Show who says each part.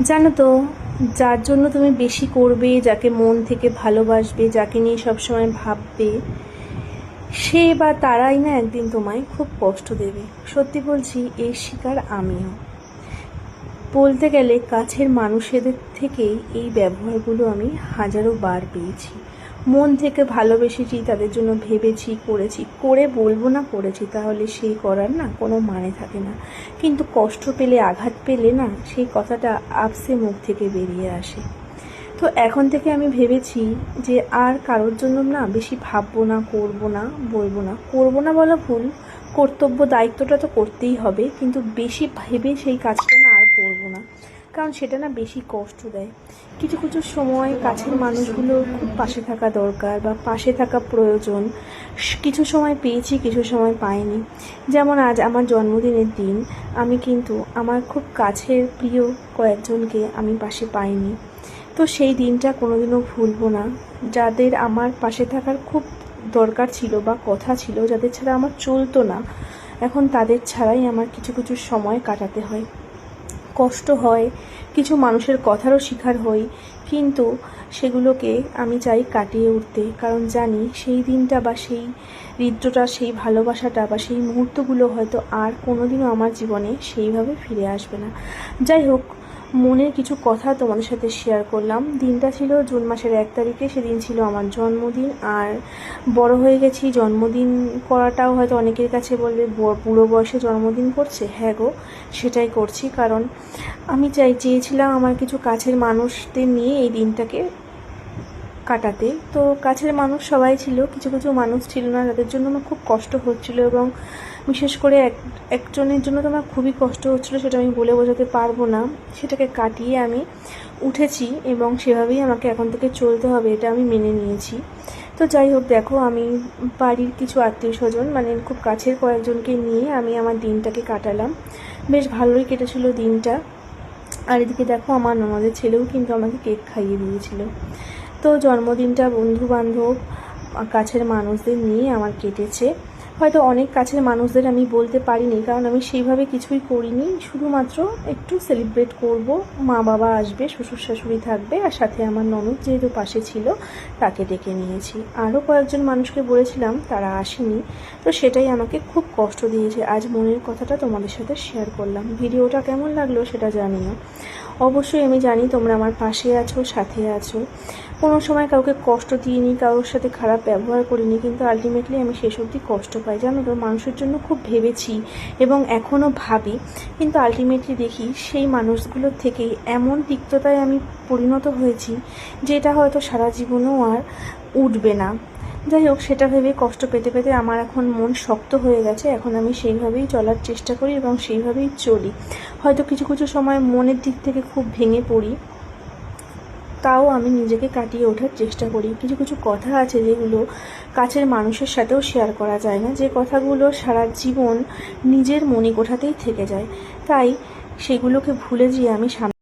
Speaker 1: জানো তো, যার জন্য তুমি বেশি করবে, যাকে মন থেকে ভালোবাসবে, যাকে নিয়ে সবসময় ভাববে, সে বা তারাই না একদিন তোমায় খুব কষ্ট দেবে। সত্যি বলছি, এর শিকার আমিও। বলতে গেলে কাছের মানুষেদের থেকেই এই ব্যবহারগুলো আমি হাজারো বার পেয়েছি। মন থেকে ভালোবেসেছি, তাদের জন্য ভেবেছি, করেছি, করে বলবো না করেছি, তাহলে সেই করার না কোনো মানে থাকে না। কিন্তু কষ্ট পেলে, আঘাত পেলে না, সেই কথাটা আপসে মুখ থেকে বেরিয়ে আসে। তো এখন থেকে আমি ভেবেছি যে আর কারোর জন্য না বেশি ভাববো না, করবো না, বলবো না। করবো না বলা ভুল, কর্তব্য দায়িত্বটা তো করতেই হবে, কিন্তু বেশি ভেবে সেই কাজটা না আর করবো না, কারণ সেটা না বেশি কষ্ট দেয়। কিছু কিছু সময় কাছের মানুষগুলোর খুব পাশে থাকা দরকার বা পাশে থাকা প্রয়োজন। কিছু সময় পেয়েছি, কিছু সময় পাইনি। যেমন আজ আমার জন্মদিনের দিন, আমি কিন্তু আমার খুব কাছের প্রিয় কয়েকজনকে আমি পাশে পাইনি। তো সেই দিনটা কোনোদিনও ভুলবো না। যাদের আমার পাশে থাকার খুব দরকার ছিল বা কথা ছিল, যাদের ছাড়া আমার চলতো না, এখন তাদের ছাড়াই আমার কিছু কিছু সময় কাটাতে হয়। কষ্ট হয়, কিছু মানুষের কথারও শিকার হই, কিন্তু সেগুলোকে আমি চাই কাটিয়ে উঠতে, কারণ জানি সেই দিনটা বা সেই হৃদ্যটা, সেই ভালোবাসাটা বা সেই মুহূর্তগুলো হয়তো আর কোনোদিনও আমার জীবনে সেইভাবে ফিরে আসবে না। যাই হোক, মনের কিছু কথা তোমাদের সাথে শেয়ার করলাম। দিনটা ছিল জুন মাসের 1 তারিখে, সেদিন ছিল আমার জন্মদিন। আর বড় হয়ে গেছি, জন্মদিন করাটাও হয়তো অনেকের কাছে বলবে বুড়ো বয়সে জন্মদিন করছে। হ্যাঁ গো, সেটাই করছি, কারণ আমি চেয়েছিলাম আমার কিছু কাছের মানুষদের নিয়ে এই দিনটাকে কাটাতে। তো কাছের মানুষ সবাই ছিল, কিছু কিছু মানুষ ছিল না, তাদের জন্য আমার খুব কষ্ট হচ্ছিল, এবং বিশেষ করে একজনের জন্য তো আমার খুবই কষ্ট হচ্ছিল, সেটা আমি বলে বোঝাতে পারবো না। সেটাকে কাটিয়ে আমি উঠেছি, এবং সেভাবেই আমাকে এখন থেকে চলতে হবে, এটা আমি মেনে নিয়েছি। তো যাই হোক, দেখো, আমি বাড়ির কিছু আত্মীয় স্বজন, মানে খুব কাছের কয়েকজনকে নিয়ে আমি আমার দিনটাকে কাটালাম। বেশ ভালোই কেটেছিল দিনটা। আর এদিকে দেখো, আমার ননদের ছেলেও কিন্তু আমাকে কেক খাইয়ে দিয়েছিল। তো জন্মদিনটা বন্ধু বান্ধব, কাছের মানুষদের নিয়ে আমার কেটেছে। হয়তো অনেক কাছের মানুষদের আমি বলতে পারিনি, কারণ আমি সেইভাবে কিছুই করিনি। শুধুমাত্র একটু সেলিব্রেট করব, মা বাবা আসবে, শ্বশুর শাশুড়ি থাকবে, আর সাথে আমার ননদ যেহেতু পাশে ছিল তাকে ডেকে নিয়েছি। আরও কয়েকজন মানুষকে বলেছিলাম, তারা আসেনি। তো সেটাই আমাকে খুব কষ্ট দিয়েছে। আজ মনের কথাটা তোমাদের সাথে শেয়ার করলাম। ভিডিওটা কেমন লাগলো সেটা জানিও। অবশ্যই আমি জানি তোমরা আমার পাশে আছো, সাথে আছো। কোনো সময় কাউকে কষ্ট দিইনি, কারোর সাথে খারাপ ব্যবহার করিনি, কিন্তু আলটিমেটলি আমি শেষ অবধি কষ্ট পাই। জানো তো, মানুষের জন্য খুব ভেবেছি এবং এখনও ভাবি, কিন্তু আলটিমেটলি দেখি সেই মানুষগুলোর থেকেই এমন তিক্ততায় আমি পরিণত হয়েছি, যেটা হয়তো সারা জীবনেও আর উঠবে না। যাই হোক, সেটা ভেবে কষ্ট পেতে পেতে আমার এখন মন শক্ত হয়ে গেছে। এখন আমি সেইভাবেই চলার চেষ্টা করি এবং সেইভাবেই চলি। হয়তো কিছু কিছু সময় মনের দিক থেকে খুব ভেঙে পড়ি, তাও আমি নিজেকে কাটিয়ে ওঠার চেষ্টা করি। কিছু কিছু কথা আছে যেগুলো কাছের মানুষের সাথেও শেয়ার করা যায় না, যে কথাগুলো সারা জীবন নিজের মণিকোঠাতেই থেকে যায়। তাই সেগুলোকে ভুলে যেয়ে আমি সামনে